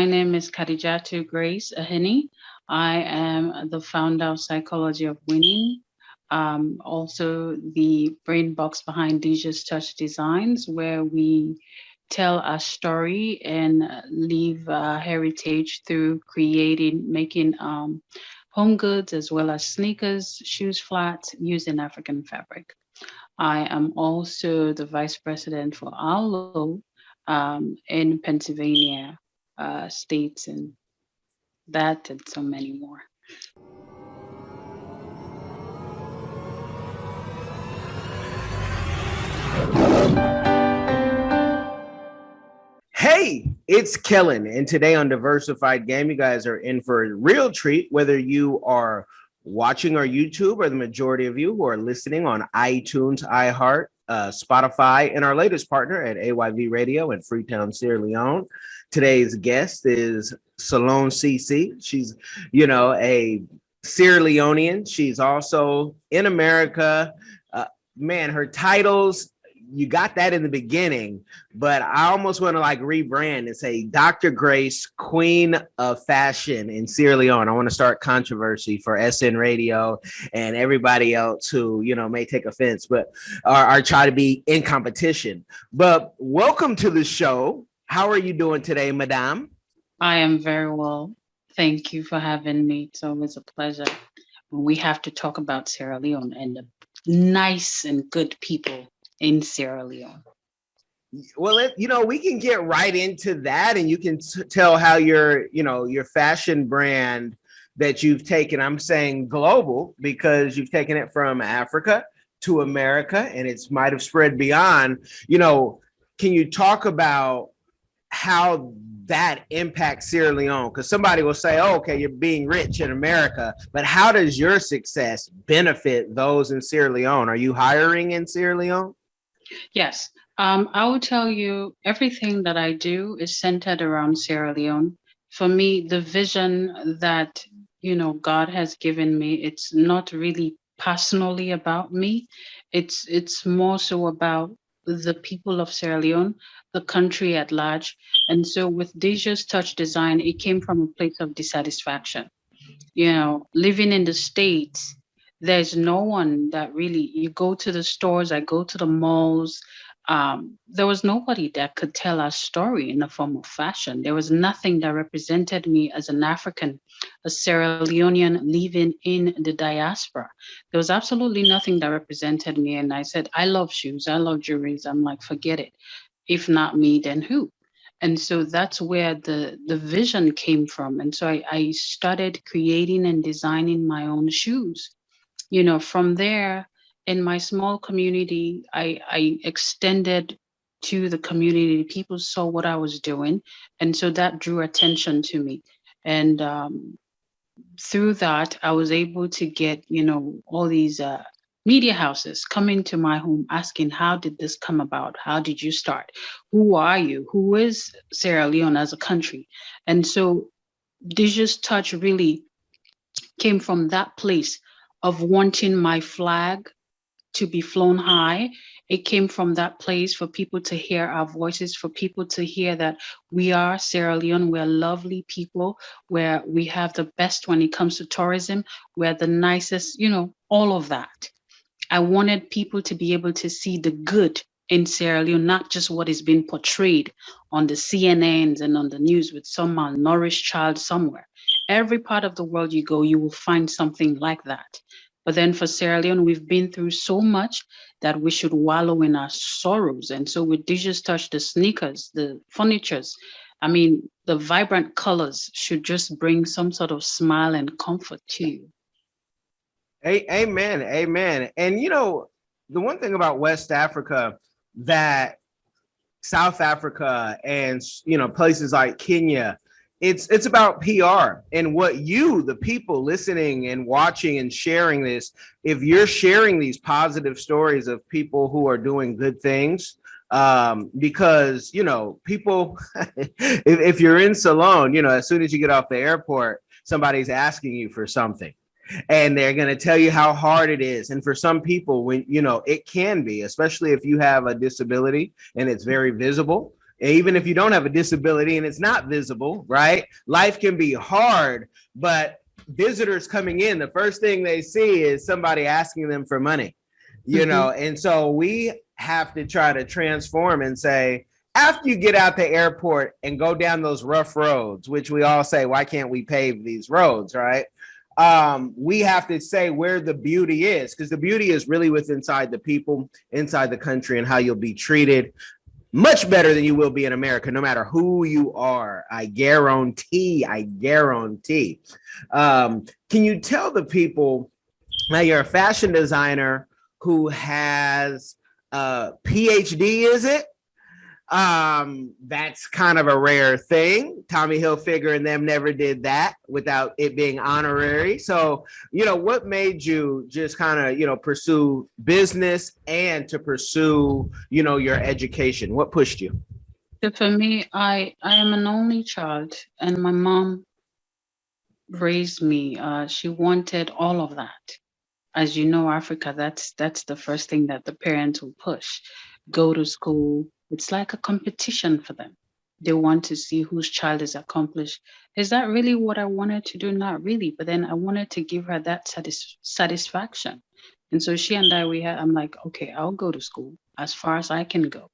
name is Kadijatu Ahene. I am the founder of Psychology of Winning. Also, the brain box behind DJ's Touch Designs, where we tell our story and leave heritage through making home goods as well as sneakers, shoes, flats using African fabric. I am also the vice president for Arlo in Pennsylvania states, and that and so many more. Hey, it's Kellen, and today on Diversified Game, you guys are in for a real treat, whether you are watching our YouTube or the majority of you who are listening on iTunes, iHeart, Spotify, and our latest partner at AYV Radio in Freetown, Sierra Leone. Today's guest is Salone CC. She's, a Sierra Leonean. She's also in America. Man, her titles, you got that in the beginning, but I almost want to rebrand and say Dr. Grace, Queen of Fashion in Sierra Leone. I want to start controversy for SN Radio and everybody else who, may take offense, but are try to be in competition. But welcome to the show. How are you doing today, Madame? I am very well. Thank you for having me. It's always a pleasure. We have to talk about Sierra Leone and the nice and good people in Sierra Leone. Well, we can get right into that, and you can tell how your fashion brand that you've taken, I'm saying global, because you've taken it from Africa to America, and it's might have spread beyond. Can you talk about how that impacts Sierra Leone? Because somebody will say, oh, okay, you're being rich in America, but how does your success benefit those in Sierra Leone? Are you hiring in Sierra Leone? Yes. I will tell you everything that I do is centered around Sierra Leone. For me, the vision that, God has given me, it's not really personally about me. It's more so about the people of Sierra Leone, the country at large. And so with Deja's Touch Design, it came from a place of dissatisfaction. Living in the States, there's no one that really, you go to the stores, I go to the malls. There was nobody that could tell our story in the form of fashion. There was nothing that represented me as an African, a Sierra Leonean living in the diaspora. There was absolutely nothing that represented me. And I said, I love shoes, I love jewelry. I'm like, forget it. If not me, then who? And so that's where the vision came from. And so I started creating and designing my own shoes. From there, in my small community, I extended to the community. People saw what I was doing. And so that drew attention to me. And through that, I was able to get, all these media houses coming to my home asking, how did this come about? How did you start? Who are you? Who is Sierra Leone as a country? And so Digi's Touch really came from that place of wanting my flag to be flown high. It came from that place for people to hear our voices, for people to hear that we are Sierra Leone, we're lovely people, where we have the best when it comes to tourism, we're the nicest, all of that. I wanted people to be able to see the good in Sierra Leone, not just what is being portrayed on the CNNs and on the news with some malnourished child somewhere. Every part of the world you go, you will find something like that. But then for Sierra Leone, we've been through so much that we should wallow in our sorrows. And so with Digi's Touch, the sneakers, the furnitures, the vibrant colors should just bring some sort of smile and comfort to you. Amen. Amen. And, the one thing about West Africa that South Africa and, places like Kenya, it's about PR and what you, the people listening and watching and sharing this, if you're sharing these positive stories of people who are doing good things, because, people, if you're in Salone, as soon as you get off the airport, somebody's asking you for something. And they're going to tell you how hard it is. And for some people, when, it can be, especially if you have a disability and it's very visible Even if you don't have a disability and it's not visible, right? Life can be hard, but visitors coming in, the first thing they see is somebody asking them for money, and so we have to try to transform and say, after you get out the airport and go down those rough roads, which we all say, why can't we pave these roads, right? We have to say where the beauty is, because the beauty is really within inside the people, inside the country, and how you'll be treated much better than you will be in America, no matter who you are. I guarantee. Can you tell the people, now you're a fashion designer who has a PhD, is it? That's kind of a rare thing. Tommy Hilfiger and them never did that without it being honorary. So, what made you just kind of, pursue business and to pursue, your education? What pushed you? So for me, I am an only child, and my mom raised me. She wanted all of that. As you know, Africa, that's the first thing that the parents will push. Go to school. It's like a competition for them. They want to see whose child is accomplished. Is that really what I wanted to do? Not really. But then I wanted to give her that satisfaction. And so she and I'm like, okay, I'll go to school as far as I can go.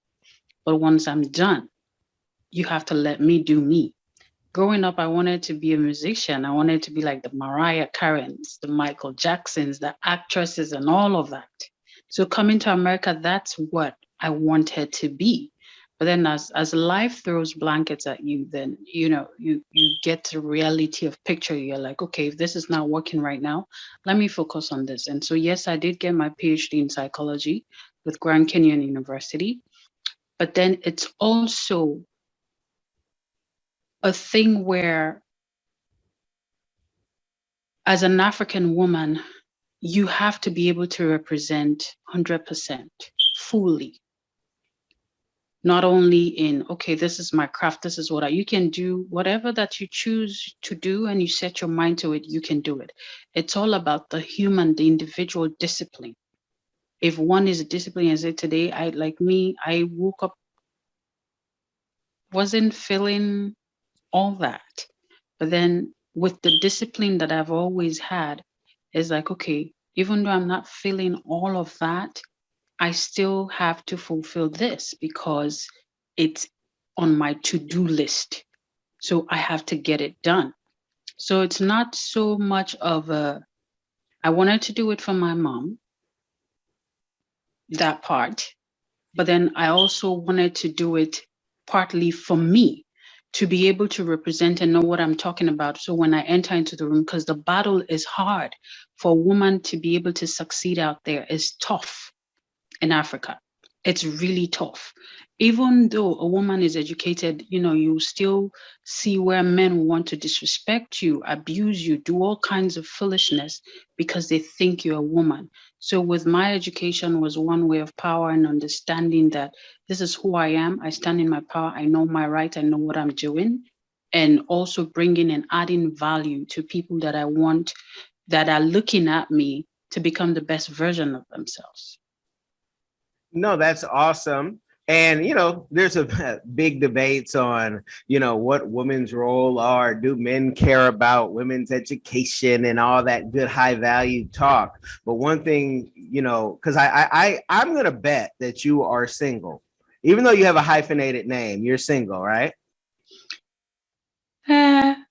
But once I'm done, you have to let me do me. Growing up, I wanted to be a musician. I wanted to be like the Mariah Careys, the Michael Jacksons, the actresses, and all of that. So coming to America, that's what I wanted to be. But then as life throws blankets at you, then, you get the reality of picture. You're like, okay, if this is not working right now, let me focus on this. And so, yes, I did get my PhD in psychology with Grand Canyon University. But then it's also a thing where, as an African woman, you have to be able to represent 100% fully. Not only in, okay, this is my craft, this is what you can do, whatever that you choose to do and you set your mind to it, you can do it. It's all about the individual discipline. If one is disciplined, as it today, I woke up, wasn't feeling all that. But then with the discipline that I've always had, it's like, okay, even though I'm not feeling all of that, I still have to fulfill this because it's on my to-do list. So I have to get it done. So it's not so much of I wanted to do it for my mom, that part. But then I also wanted to do it partly for me, to be able to represent and know what I'm talking about. So when I enter into the room, because the battle is hard for a woman to be able to succeed out there, is tough in Africa. It's really tough. Even though a woman is educated, you still see where men want to disrespect you, abuse you, do all kinds of foolishness because they think you're a woman. So with my education was one way of power and understanding that this is who I am. I stand in my power. I know my right. I know what I'm doing. And also bringing and adding value to people that I want, that are looking at me to become the best version of themselves. No, that's awesome. And, there's a big debates on, what women's role are. Do men care about women's education and all that good high value talk? But one thing, because I'm going to bet that you are single, even though you have a hyphenated name, you're single, right?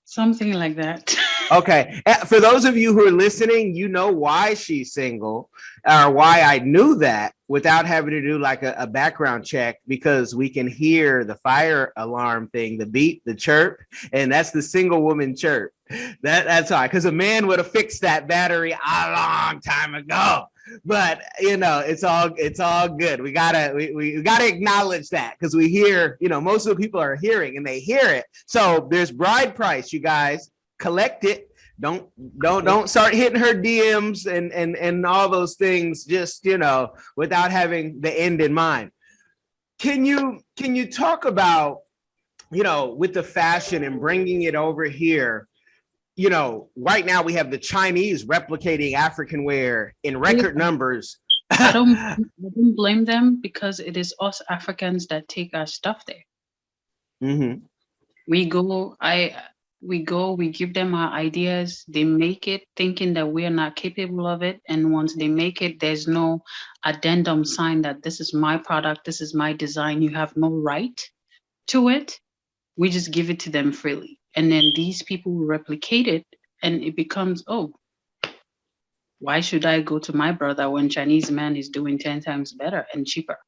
Something like that. Okay. For those of you who are listening, you know why she's single, or why I knew that without having to do like a background check, because we can hear the fire alarm thing, the beep, the chirp, and that's the single woman chirp. That's why, because a man would have fixed that battery a long time ago. But it's all good. We gotta acknowledge that, because we hear, most of the people are hearing and they hear it. So there's bride price, you guys. Collect it. Don't start hitting her DMs and all those things, just without having the end in mind. Can you talk about, with the fashion and bringing it over here? Right now we have the Chinese replicating African wear in record numbers. I don't blame them, because it is us Africans that take our stuff there. Mm-hmm. We give them our ideas, they make it thinking that we are not capable of it. And once they make it, there's no addendum sign that this is my product, this is my design, you have no right to it. We just give it to them freely. And then these people will replicate it, and it becomes, oh, why should I go to my brother when Chinese man is doing 10 times better and cheaper?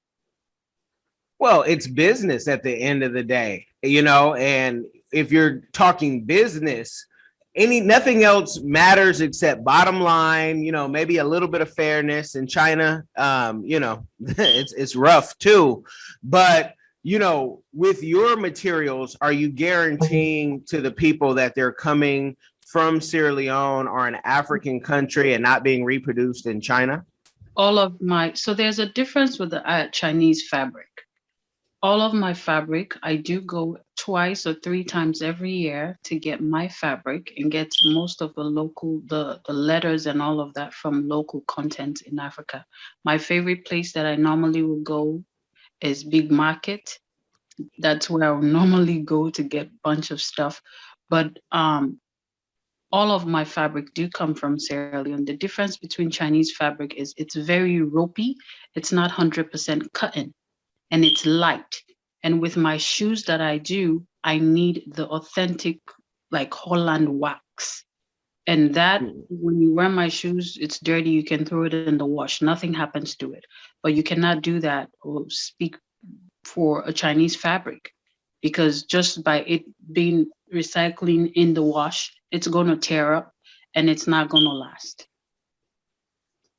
Well, it's business at the end of the day, you know, and if you're talking business, nothing else matters except bottom line, you know, maybe a little bit of fairness in China. You know, it's rough too. But you know, with your materials, are you guaranteeing to the people that they're coming from Sierra Leone or an African country and not being reproduced in China? So there's a difference with the Chinese fabric. All of my fabric, I do go twice or three times every year to get my fabric and get most of the letters and all of that from local content in Africa. My favorite place that I normally will go is Big Market. That's where I will normally go to get a bunch of stuff. But all of my fabric do come from Sierra Leone. The difference between Chinese fabric is it's very ropey. It's not 100% cotton, and it's light. And with my shoes that I do, I need the authentic, like Holland wax. And that, when you wear my shoes, it's dirty. You can throw it in the wash. Nothing happens to it. But you cannot do that or speak for a Chinese fabric, because just by it being recycling in the wash, it's going to tear up and it's not going to last.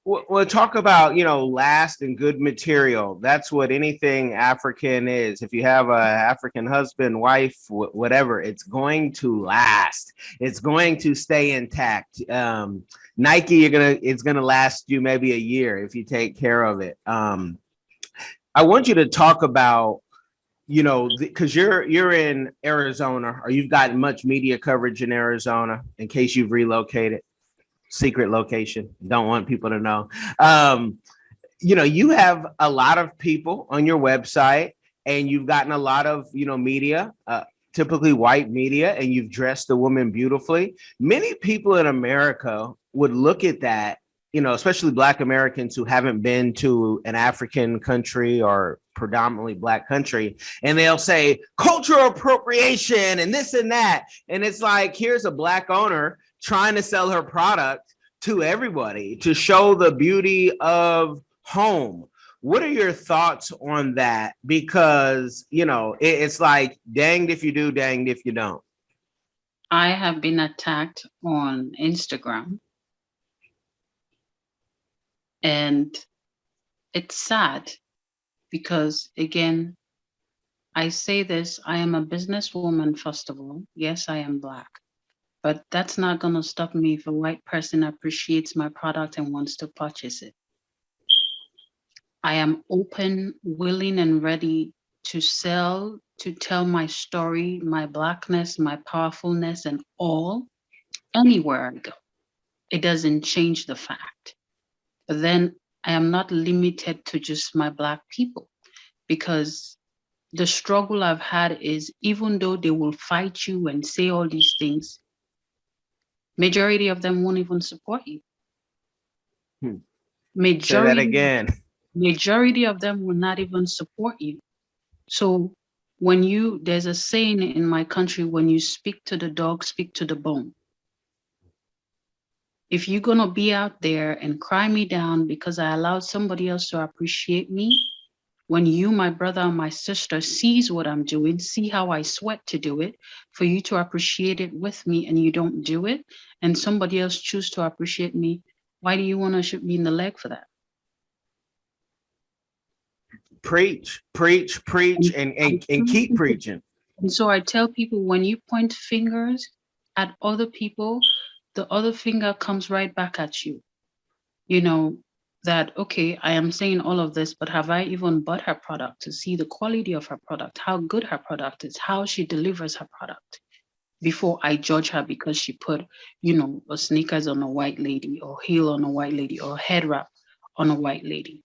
Well, talk about, you know, last and good material. That's what anything African is. If you have a African husband, wife, whatever, it's going to last. It's going to stay intact. Nike, it's gonna last you maybe a year if you take care of it. I want you to talk about, you know, because you're in Arizona, or you've gotten much media coverage in Arizona in case you've relocated. Secret location. Don't want people to know. You know, you have a lot of people on your website, and you've gotten a lot of, you know, media, typically white media, and you've dressed the woman beautifully. Many people in America would look at that, you know, especially Black Americans who haven't been to an African country or predominantly Black country, and they'll say cultural appropriation and this and that. And it's like, here's a Black owner trying to sell her product to everybody to show the beauty of home. What are your thoughts on that? Because, you know, it's like danged if you do, danged if you don't. I have been attacked on Instagram, and it's sad because, again, I say this, I am a businesswoman, first of all. Yes, I am Black. But that's not going to stop me if a white person appreciates my product and wants to purchase it. I am open, willing, and ready to sell, to tell my story, my Blackness, my powerfulness, and all, anywhere I go. It doesn't change the fact. But then I am not limited to just my Black people, because the struggle I've had is, even though they will fight you and say all these things, majority of them won't even support you. Say that again. Majority of them will not even support you. So there's a saying in my country, when you speak to the dog, speak to the bone. If you're going to be out there and cry me down because I allowed somebody else to appreciate me, when you, my brother and my sister, sees what I'm doing, see how I sweat to do it, for you to appreciate it with me, and you don't do it, and somebody else choose to appreciate me, why do you want to shoot me in the leg for that? Preach, and keep preaching. And so I tell people, when you point fingers at other people, the other finger comes right back at you. You know, that, okay, I am saying all of this, but have I even bought her product to see the quality of her product, how good her product is, how she delivers her product, before I judge her because she put, you know, a sneakers on a white lady, or heel on a white lady, or head wrap on a white lady?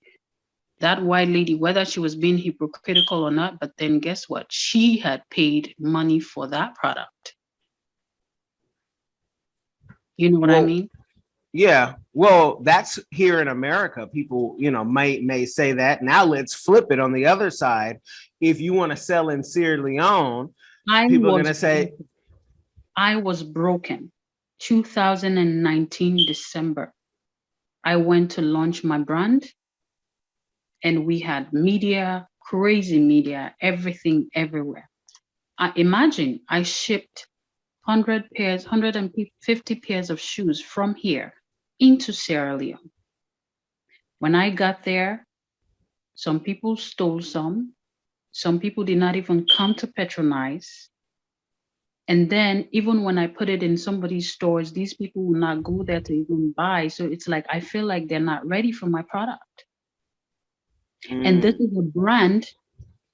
That white lady, whether she was being hypocritical or not, but then guess what? She had paid money for that product. You know what I Well, mean? yeah. Well, that's here in America. People, may say that. Now let's flip it on the other side. If you want to sell in Sierra Leone, I people are was gonna say, I was broken. 2019 December. I went to launch my brand and we had media, crazy media, everything everywhere. I imagine I shipped 100 pairs, 150 pairs of shoes from here into Sierra Leone. When I got there, some people stole some people did not even come to patronize. And then even when I put it in somebody's stores, these people will not go there to even buy. So it's like I feel like they're not ready for my product. And this mm, is a brand.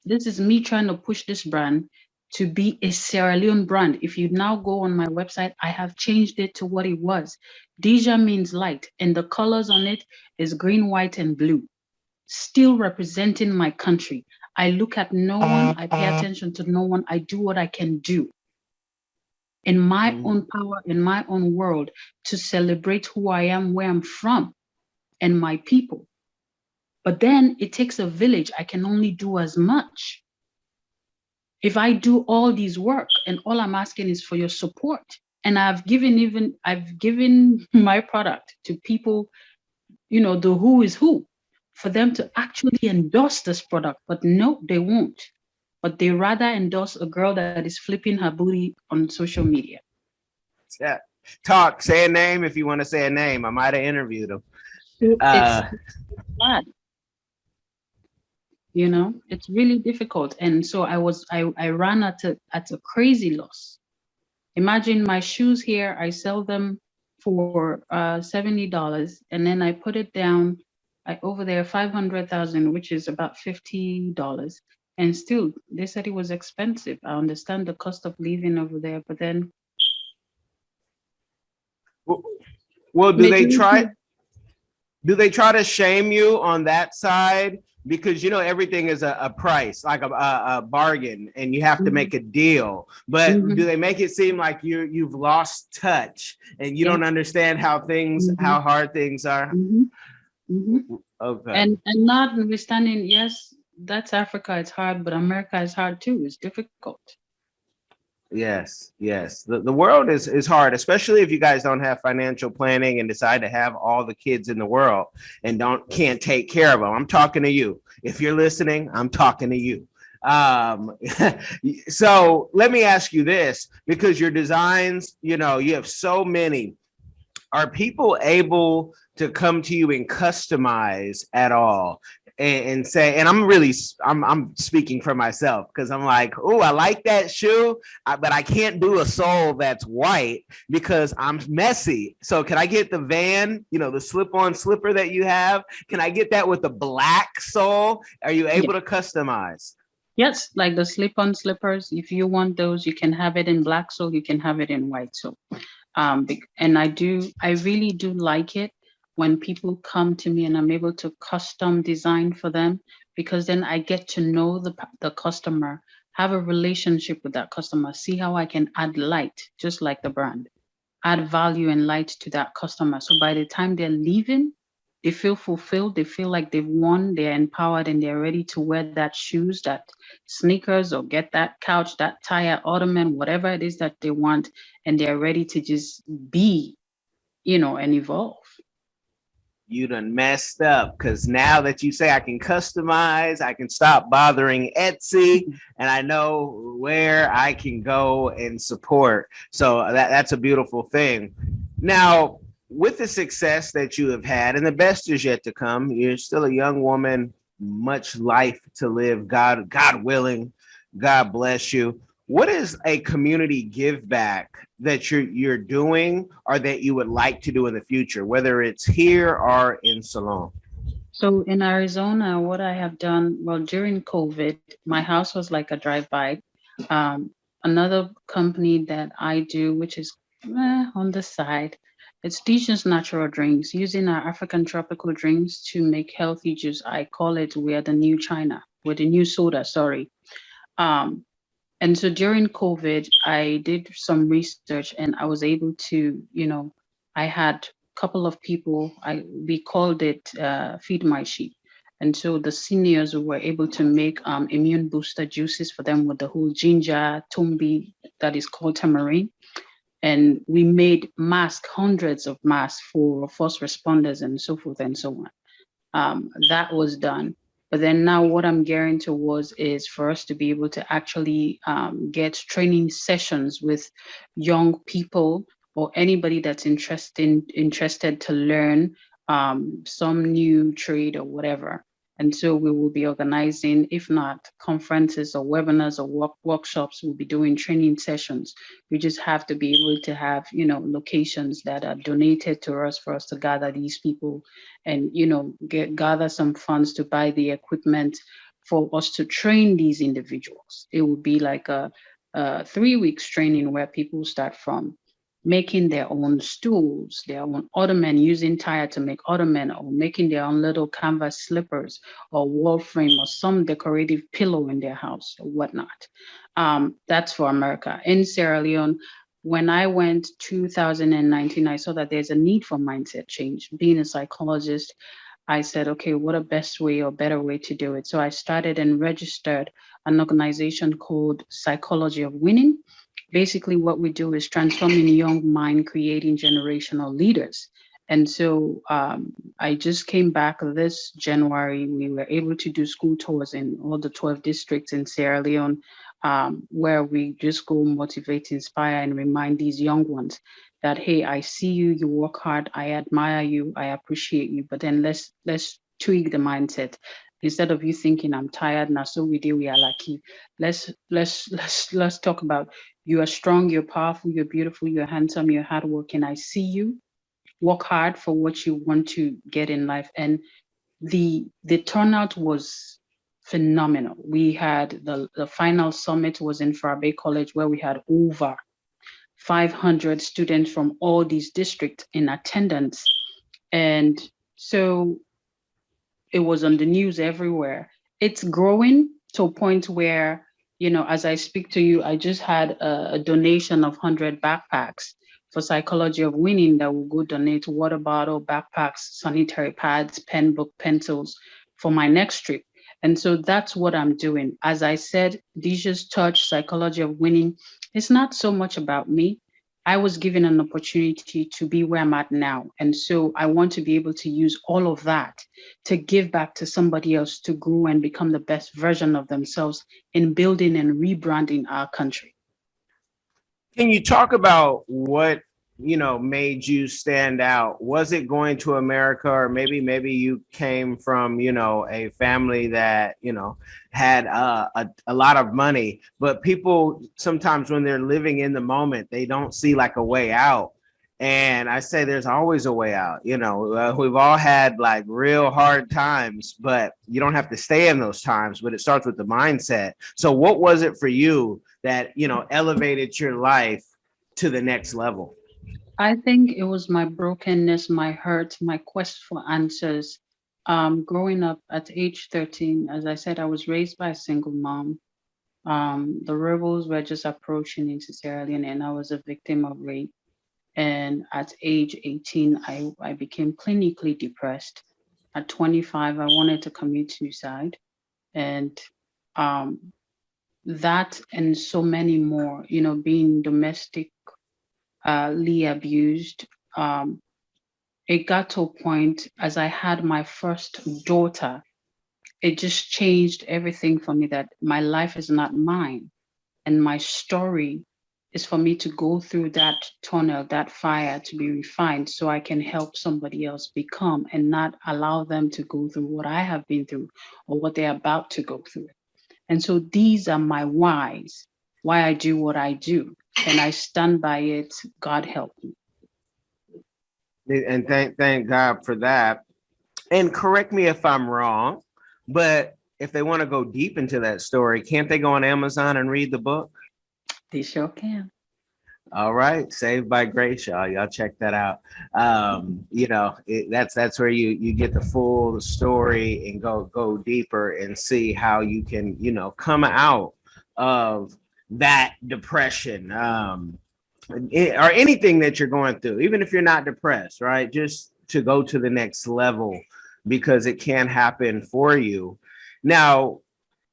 This is me trying to push this brand to be a Sierra Leone brand. If you now go on my website, I have changed it to what it was. Deja means light, and the colors on it is green, white, and blue, still representing my country. I look at no one, I pay attention to no one, I do what I can do in my mm, own power, in my own world, to celebrate who I am, where I'm from, and my people. But then it takes a village. I can only do as much. If I do all these work and all I'm asking is for your support, and I've given my product to people, the who is who, for them to actually endorse this product, but no, they won't. But they rather endorse a girl that is flipping her booty on social media. yeah. Talk, say a name if you want to say a name. I might have interviewed them. So it's Uh, bad, it's really difficult. And so I ran at a crazy loss. Imagine my shoes here, I sell them for $70, and then I put it down over there 500,000, which is about $50. And still, they said it was expensive. I understand the cost of living over there, but then well, do they try? majority. Do they try to shame you on that side? Because everything is a price, like a bargain, and you have to Mhm, make a deal. But do mhm, they make it seem like you've lost touch and you yeah, don't understand mhm, how hard things are? mhm, mhm. Okay. And notwithstanding, yes, that's Africa. It's hard, but America is hard too. It's difficult. Yes, yes. The world is hard, especially if you guys don't have financial planning and decide to have all the kids in the world and can't take care of them. I'm talking to you. If you're listening, I'm talking to you. Um, so let me ask you this, because your designs, you have so many. Are people able to come to you and customize at all? And say, and I'm speaking for myself, because I'm like, oh, I like that shoe, but I can't do a sole that's white because I'm messy. So can I get the Van, the slip-on slipper that you have? Can I get that with the black sole? Are you Yeah. able to customize? Yes, like the slip-on slippers. If you want those, you can have it in black sole, you can have it in white sole. And I really do like it when people come to me and I'm able to custom design for them, because then I get to know the customer, have a relationship with that customer, see how I can add light, just like the brand, add value and light to that customer. So by the time they're leaving, they feel fulfilled, they feel like they've won, they're empowered, and they're ready to wear that shoes, that sneakers, or get that couch, that tire, ottoman, whatever it is that they want, and they're ready to just be, and evolve. You done messed up, because now that you say I can customize, I can stop bothering Etsy, and I know where I can go and support. So that's a beautiful thing. Now, with the success that you have had, and the best is yet to come, you're still a young woman, much life to live. God willing, God bless you. What is a community give back that you're doing, or that you would like to do in the future, whether it's here or in Salone? So in Arizona, what I have done, well, during COVID, my house was like a drive-by. Another company that I do, which is on the side, It's Dishes natural drinks, using our African tropical drinks to make healthy juice. I call it we are the new China, we're the new soda, sorry. Um, and so during COVID, I did some research and I was able to, I had a couple of people, we called it Feed My Sheep. And so the seniors were able to make immune booster juices for them with the whole ginger, tumbi, that is called tamarind. And we made masks, hundreds of masks for first responders and so forth and so on. That was done. But then now what I'm gearing towards is for us to be able to actually get training sessions with young people or anybody that's interested to learn some new trade or whatever. And so we will be organizing, if not conferences or webinars or workshops, we'll be doing training sessions. We just have to be able to have, locations that are donated to us for us to gather these people and, gather some funds to buy the equipment for us to train these individuals. It would be like a 3 weeks training where people start from making their own stools, their own ottoman, using tire to make ottoman, or making their own little canvas slippers or wall frame or some decorative pillow in their house or whatnot. That's for America. In Sierra Leone, when I went 2019, I saw that there's a need for mindset change. Being a psychologist, I said, okay, what a best way or better way to do it? So I started and registered an organization called Psychology of Winning. Basically, what we do is transforming young mind, creating generational leaders. And so I just came back this January. We were able to do school tours in all the 12 districts in Sierra Leone, where we just go motivate, inspire, and remind these young ones that, hey, I see you, you work hard, I admire you, I appreciate you, but then let's tweak the mindset. Instead of you thinking I'm tired, now so we are lucky. Let's talk about you are strong, you're powerful, you're beautiful, you're handsome, you're hardworking. I see you. Work hard for what you want to get in life. And the turnout was phenomenal. We had the final summit was in Farabe College, where we had over 500 students from all these districts in attendance. And so it was on the news everywhere. It's growing to a point where, as I speak to you, I just had a donation of 100 backpacks for Psychology of Winning that will go donate water bottle, backpacks, sanitary pads, pen, book, pencils for my next trip. And so that's what I'm doing. As I said, Deja's Touch, Psychology of Winning, it's not so much about me. I was given an opportunity to be where I'm at now. And so I want to be able to use all of that to give back to somebody else to grow and become the best version of themselves in building and rebranding our country. Can you talk about what made you stand out? Was it going to America, or maybe you came from a family that had a lot of money? But people sometimes, when they're living in the moment, they don't see like a way out. And I say there's always a way out. We've all had like real hard times, but you don't have to stay in those times. But it starts with the mindset. So what was it for you that elevated your life to the next level? I think it was my brokenness, my hurt, my quest for answers. Growing up at age 13, as I said, I was raised by a single mom. The rebels were just approaching into Sierra Leone, and I was a victim of rape. And at age 18, I became clinically depressed. At 25, I wanted to commit suicide. And um, that and so many more, being domestically abused. It got to a point as I had my first daughter, it just changed everything for me, that my life is not mine. And my story is for me to go through that tunnel, that fire, to be refined so I can help somebody else become, and not allow them to go through what I have been through or what they're about to go through. And so these are my whys, why I do what I do. And I stand by it. God help me. And thank God for that. And correct me if I'm wrong, but if they want to go deep into that story, can't they go on Amazon and read the book? They sure can. All right, Saved by Grace, y'all. Y'all check that out. That's where you get the full story and go deeper and see how you can come out of that depression, or anything that you're going through, even if you're not depressed, right? Just to go to the next level because it can happen for you. Now,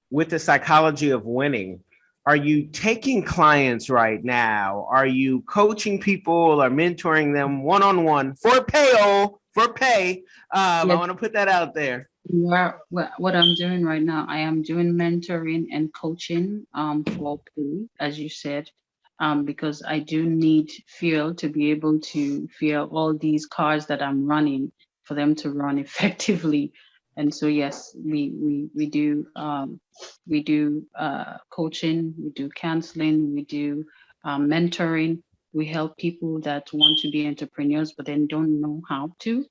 with the psychology of winning, are you taking clients right now? Are you coaching people or mentoring them one-on-one for pay? I Yes, want to put that out there. what I'm doing right now, I am doing mentoring and coaching for pay, as you said, because I do need fuel to be able to fuel all these cars that I'm running for them to run effectively. And so yes, we do coaching, we do counseling, we do mentoring. We help people that want to be entrepreneurs but then don't know how to.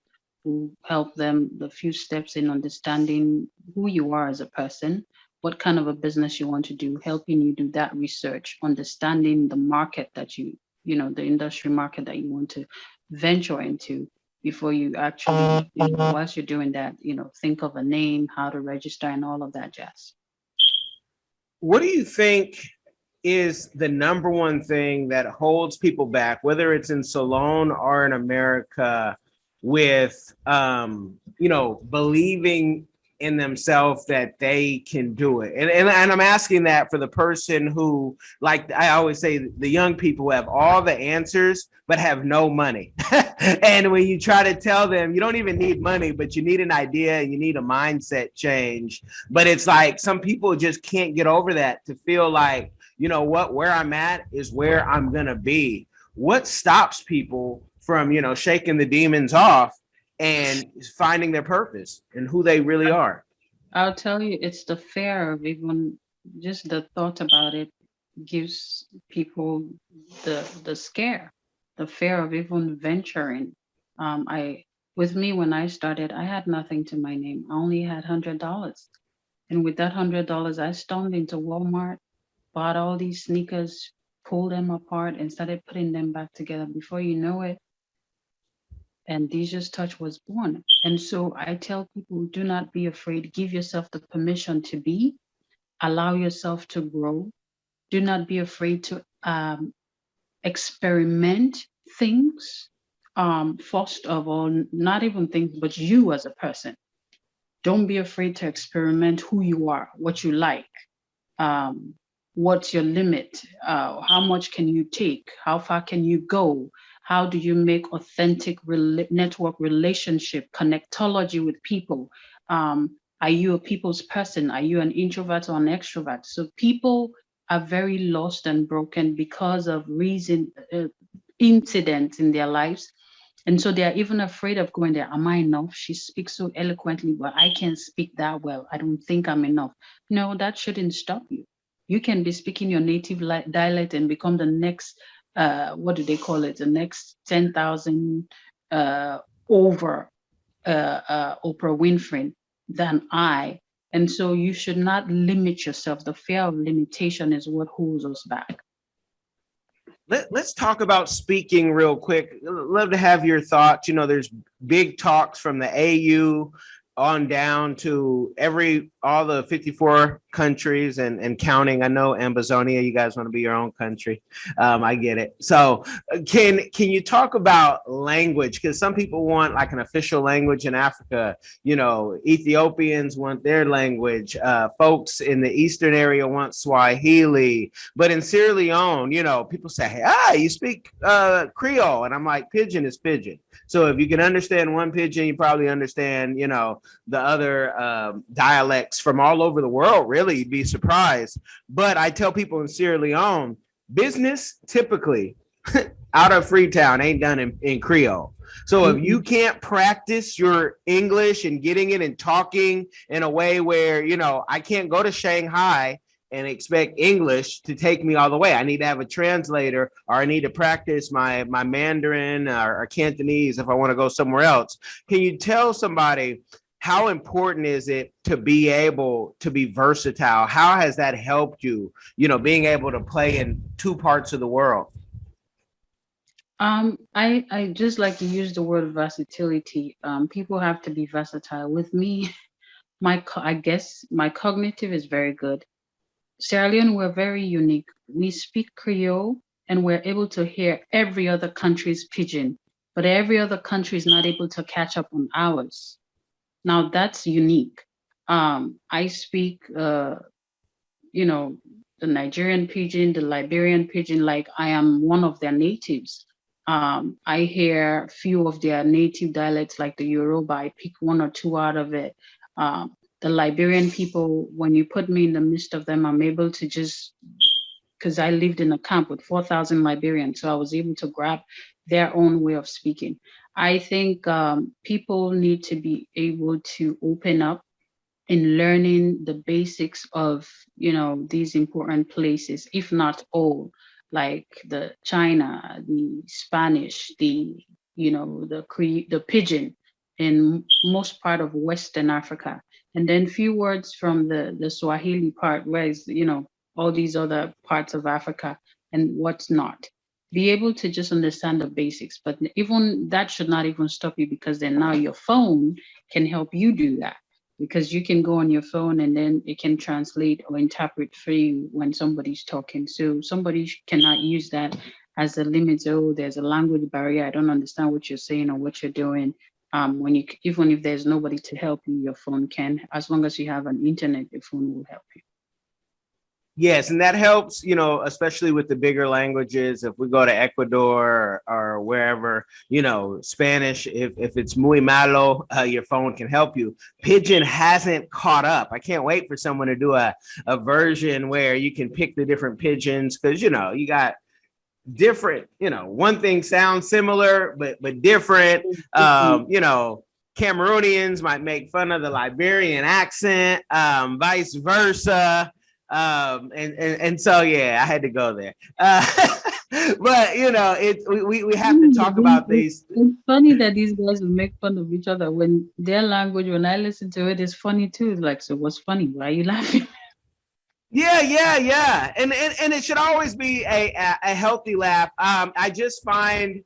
Who help them the few steps in understanding who you are as a person, what kind of a business you want to do, helping you do that research, understanding the market that the industry market that you want to venture into before you actually, whilst you're doing that, think of a name, how to register, and all of that jazz. What do you think is the number one thing that holds people back, whether it's in Salone or in America, with believing in themselves that they can do it? And I'm asking that for the person who, like I always say, the young people who have all the answers but have no money. And when you try to tell them you don't even need money, but you need an idea and you need a mindset change. But it's like some people just can't get over that, to feel like, where I'm at is where I'm gonna be. What stops people from, shaking the demons off and finding their purpose and who they really are? I'll tell you, it's the fear of even just the thought about it gives people the scare, the fear of even venturing. I with me when I started, I had nothing to my name. I only had $100, and with that $100, I stormed into Walmart, bought all these sneakers, pulled them apart, and started putting them back together. Before you know it, and Jesus Touch was born. And so I tell people, do not be afraid. Give yourself the permission to be, allow yourself to grow. Do not be afraid to experiment things. First of all, not even things, but you as a person. Don't be afraid to experiment who you are, what you like, um, what's your limit, how much can you take, how far can you go, how do you make authentic network relationship connectology with people. Are you a people's person? Are you an introvert or an extrovert? So people are very lost and broken because of incidents in their lives, and so they are even afraid of going there. Am I enough? She speaks so eloquently, but I can't speak that well. I don't think I'm enough. No, that shouldn't stop you. You can be speaking your native dialect and become the next, what do they call it? The next 10,000 over Oprah Winfrey than I. And so you should not limit yourself. The fear of limitation is what holds us back. Let's talk about speaking real quick. Love to have your thoughts. There's big talks from the AU on down to all the 54 countries and counting. I know Ambazonia, you guys want to be your own country. I get it. So can you talk about language? Because some people want like an official language in Africa. Ethiopians want their language. Folks in the Eastern area want Swahili. But in Sierra Leone, people say, hey, you speak Creole. And I'm like, pidgin is pidgin. So if you can understand one pidgin, you probably understand, the other dialects from all over the world. Really, you'd be surprised. But I tell people in Sierra Leone, business typically out of Freetown ain't done in Creole. So if you can't practice your English and getting it and talking in a way where, I can't go to Shanghai and expect English to take me all the way. I need to have a translator, or I need to practice my Mandarin or Cantonese if I want to go somewhere else. Can you tell somebody, how important is it to be able to be versatile? How has that helped you, being able to play in two parts of the world? I just like to use the word versatility. People have to be versatile. With me, I guess my cognitive is very good. Sierra Leone, we're very unique. We speak Creole and we're able to hear every other country's pidgin, but every other country is not able to catch up on ours. Now that's unique. I speak, you know, the Nigerian pidgin, the Liberian pidgin, like I am one of their natives. I hear few of their native dialects, like the Yoruba. I pick one or two out of it. The Liberian people, when you put me in the midst of them, I'm able to just, because I lived in a camp with 4,000 Liberians, so I was able to grab their own way of speaking. I think people need to be able to open up in learning the basics of these important places, if not all, like the China, the Spanish, the pidgin in most part of Western Africa, and then few words from the Swahili part, where is all these other parts of Africa and what's not. Be able to just understand the basics, but even that should not even stop you, because then now your phone can help you do that, because you can go on your phone and then it can translate or interpret for you when somebody's talking. So somebody cannot use that as a limit. Oh, there's a language barrier. I don't understand what you're saying or what you're doing. When you, even if there's nobody to help you, your phone can. As long as you have an internet, your phone will help you. Yes, and that helps, especially with the bigger languages. If we go to Ecuador or wherever, Spanish, if it's muy malo, your phone can help you. Pidgin hasn't caught up. I can't wait for someone to do a version where you can pick the different pidgins, because, you got different, one thing sounds similar, but different. Cameroonians might make fun of the Liberian accent, vice versa. And so I had to go there. But we have to talk about these. It's funny that these guys will make fun of each other when their language, when I listen to it, is funny too. Like, so what's funny? Why are you laughing? Yeah. And it should always be a healthy laugh. I just find,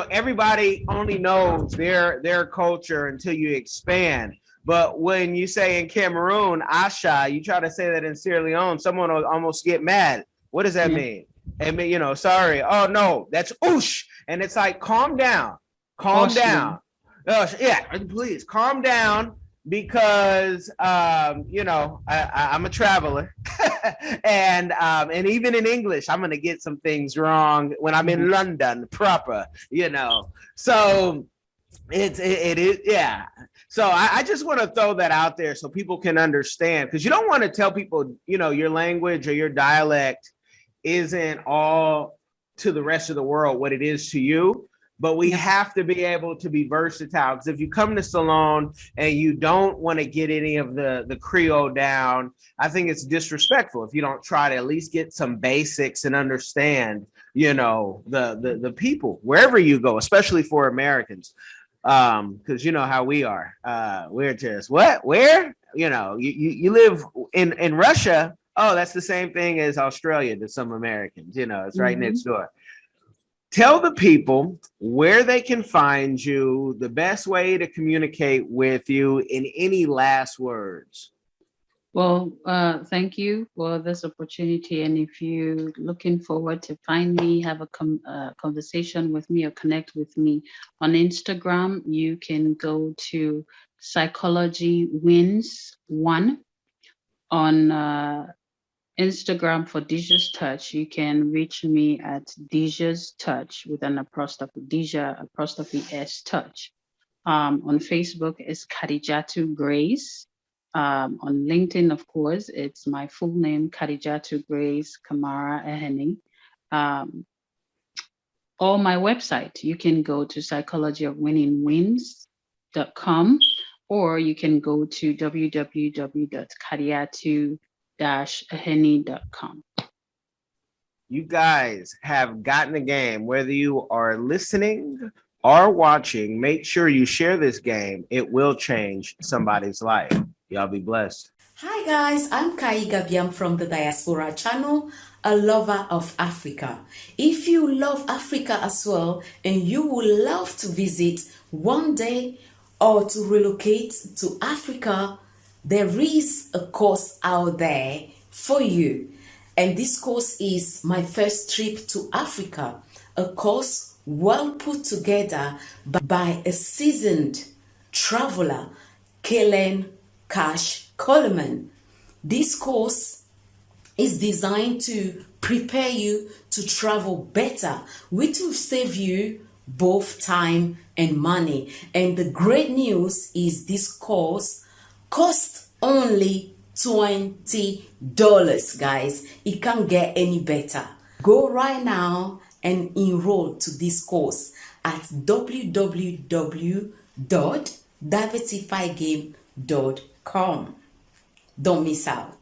everybody only knows their culture until you expand. But when you say in Cameroon, Asha, you try to say that in Sierra Leone, someone will almost get mad. What does that mean? And sorry. Oh no, that's oosh. And it's like, calm down. Down. Please calm down, because I'm a traveler. and even in English, I'm gonna get some things wrong when I'm in London proper, So it is, yeah. So I just want to throw that out there so people can understand, because you don't want to tell people, your language or your dialect isn't all to the rest of the world what it is to you. But we have to be able to be versatile, because if you come to Salone and you don't want to get any of the Creole down, I think it's disrespectful if you don't try to at least get some basics and understand, the people wherever you go, especially for Americans. Because you know how we are. We're just where you live in Russia. Oh, that's the same thing as Australia to some Americans. It's right next door. Tell the people where they can find you, the best way to communicate with you, in any last words. Well, thank you for this opportunity. And if you're looking forward to find me, have a conversation with me or connect with me on Instagram, you can go to Psychology Wins 1 on Instagram. For Dija's Touch, you can reach me at Dija's Touch with an apostrophe, Dija apostrophe S Touch. On Facebook is Kadijatu Grace. On LinkedIn, of course, it's my full name, Kadijatu Grace Kamara-Ahene. Or my website, you can go to psychologyofwinningwins.com, or you can go to www.kadijatu-ahene.com. You guys have gotten the game. Whether you are listening or watching, make sure you share this game. It will change somebody's life. Y'all be blessed. Hi guys, I'm Kai Gabiam from the Diaspora channel. a lover of Africa. If you love Africa as well and you would love to visit one day or to relocate to Africa, there is a course out there for you. And this course is My First Trip to Africa, a course well put together by a seasoned traveler, Kellen Cash Coleman. This course is designed to prepare you to travel better, which will save you both time and money. And the great news is this course costs only $20, guys. It can't get any better. Go right now and enroll to this course at www.diversifiedgame.com. Don't miss out.